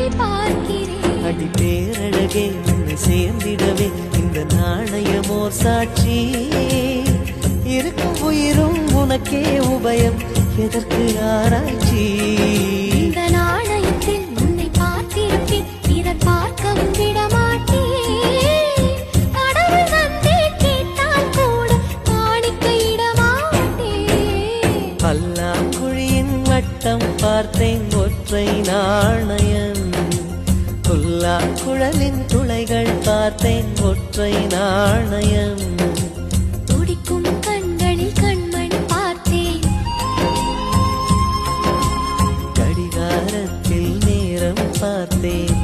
அடி பேரழகே உன்னை சேர்ந்திடவே இந்த நாணயமோர் சாட்சி இருக்கும் உயிரும் உனக்கே உபயம் எதற்கு ஆராய்ச்சி இந்த நாணயத்தில் உன்னை பார்த்திருப்பேன் பிறர் பார்க்கவும் விடமாட்டேன் கடவுள் வந்தே கேட்டால் கூட காணிக்கையிடமாட்டேன் பல்லாங்குழியின் வட்டம் பார்த்தேன் ஒற்றை நாணயம் குழலின் துளைகள் பார்த்தேன் ஒற்றை நாணயம் துடிக்கும் கண்களில் கண்மணி பார்த்தேன் கடிகாரத்தில் நேரம் பார்த்தேன்